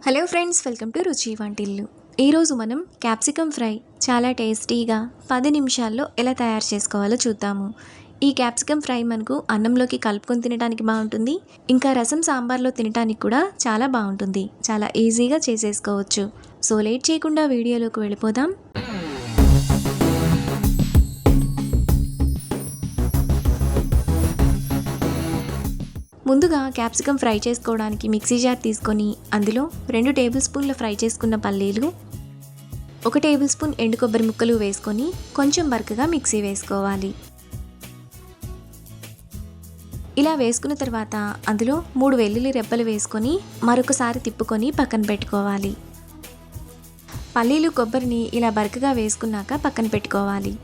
Hello friends, welcome to రుచి వంటిల్లు. ఈరోజు మనం క్యాప్సికమ్ ఫ్రై చాలా టేస్టీగా 10 నిమిషాల్లో ఎలా తయారు చేసుకోవాలో చూద్దాము. ఈ క్యాప్సికమ్ ఫ్రై మనకు అన్నంలోకి కలుపుకొని తినడానికి బాగుంటుంది, ఇంకా రసం సాంబార్లో తినడానికి కూడా చాలా బాగుంటుంది. చాలా ఈజీగా చేసేసుకోవచ్చు. సో లేట్ చేయకుండా వీడియోలోకి వెళ్ళిపోదాం. ముందుగా క్యాప్సికమ్ ఫ్రై చేసుకోవడానికి మిక్సీ జార్ తీసుకొని అందులో 2 టేబుల్ స్పూన్ల ఫ్రై చేసుకున్న పల్లీలు, 1 టేబుల్ స్పూన్ ఎండు కొబ్బరి ముక్కలు వేసుకొని కొంచెం బరకగా మిక్సీ వేసుకోవాలి. ఇలా వేసుకున్న తర్వాత అందులో 3 వెల్లుల్లి రెబ్బలు వేసుకొని మరొకసారి తిప్పుకొని పక్కన పెట్టుకోవాలి. పల్లీలు కొబ్బరిని ఇలా బరకగా వేసుకున్నాక పక్కన పెట్టుకోవాలి.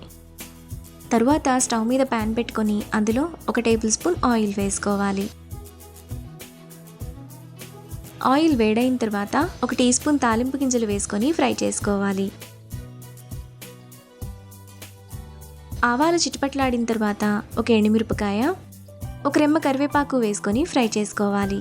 తరువాత స్టవ్ మీద ప్యాన్ పెట్టుకొని అందులో 1 టేబుల్ స్పూన్ ఆయిల్ వేసుకోవాలి. ఆయిల్ వేడైన తర్వాత 1 టీ స్పూన్ తాలింపు గింజలు వేసుకొని ఫ్రై చేసుకోవాలి. ఆవాలు చిటపట్లాడిన తర్వాత 1 ఎండుమిరపకాయ, 1 రెమ్మ కరివేపాకు వేసుకొని ఫ్రై చేసుకోవాలి.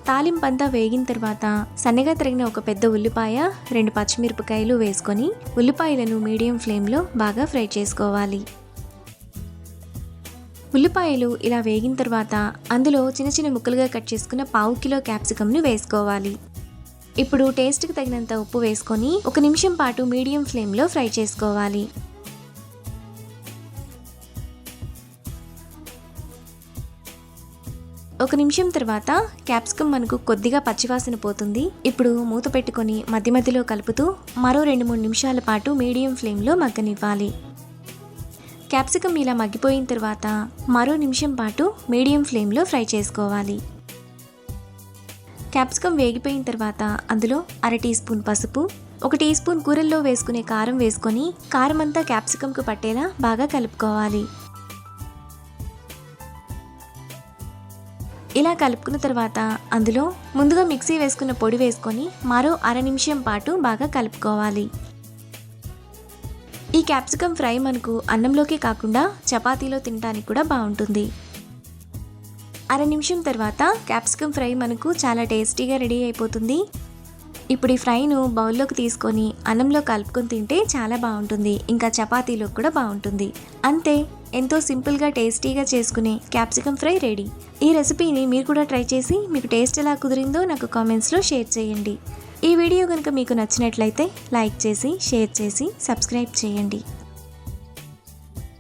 తాలింపు అంతా వేగిన తర్వాత సన్నగా తరిగిన 1 పెద్ద ఉల్లిపాయ, 2 పచ్చిమిరపకాయలు వేసుకొని ఉల్లిపాయలను మీడియం ఫ్లేమ్లో బాగా ఫ్రై చేసుకోవాలి. ఉల్లిపాయలు ఇలా వేగిన తర్వాత అందులో చిన్న చిన్న ముక్కలుగా కట్ చేసుకున్న 1/2 కిలో క్యాప్సికమ్ను వేసుకోవాలి. ఇప్పుడు టేస్ట్కి తగినంత ఉప్పు వేసుకొని 1 నిమిషం పాటు మీడియం ఫ్లేమ్లో ఫ్రై చేసుకోవాలి. ఒక నిమిషం తర్వాత క్యాప్సికమ్ మనకు కొద్దిగా పచ్చివాసన పోతుంది. ఇప్పుడు మూత పెట్టుకొని మధ్య మధ్యలో కలుపుతూ మరో 2-3 నిమిషాల పాటు మీడియం ఫ్లేమ్లో మగ్గనివ్వాలి. క్యాప్సికమ్ ఇలా మగ్గిపోయిన తర్వాత మరో నిమిషం పాటు మీడియం ఫ్లేమ్లో ఫ్రై చేసుకోవాలి. క్యాప్సికమ్ వేగిపోయిన తర్వాత అందులో 1/2 టీ స్పూన్ పసుపు, 1 టీ స్పూన్ కూరల్లో వేసుకునే కారం వేసుకొని కారం అంతా క్యాప్సికమ్కు పట్టేలా బాగా కలుపుకోవాలి. ఇలా కలుపుకున్న తర్వాత అందులో ముందుగా మిక్సీ వేసుకున్న పొడి వేసుకొని మరో 1/2 నిమిషం పాటు బాగా కలుపుకోవాలి. ఈ క్యాప్సికమ్ ఫ్రై మనకు అన్నంలోకి కాకుండా చపాతీలో తినడానికి కూడా బాగుంటుంది. 1/2 నిమిషం తర్వాత క్యాప్సికమ్ ఫ్రై మనకు చాలా టేస్టీగా రెడీ అయిపోతుంది. ఇప్పుడు ఈ ఫ్రైను బౌల్లోకి తీసుకొని అన్నంలో కలుపుకొని తింటే చాలా బాగుంటుంది, ఇంకా చపాతీలో కూడా బాగుంటుంది. అంతే, ఎంతో సింపుల్గా టేస్టీగా చేసుకునే క్యాప్సికమ్ ఫ్రై రెడీ. ఈ రెసిపీని మీరు కూడా ట్రై చేసి మీకు టేస్ట్ ఎలా కుదిరిందో నాకు కామెంట్స్లో షేర్ చేయండి. ఈ వీడియో కనుక మీకు నచ్చినట్లయితే లైక్ చేసి, షేర్ చేసి, సబ్స్క్రైబ్ చేయండి.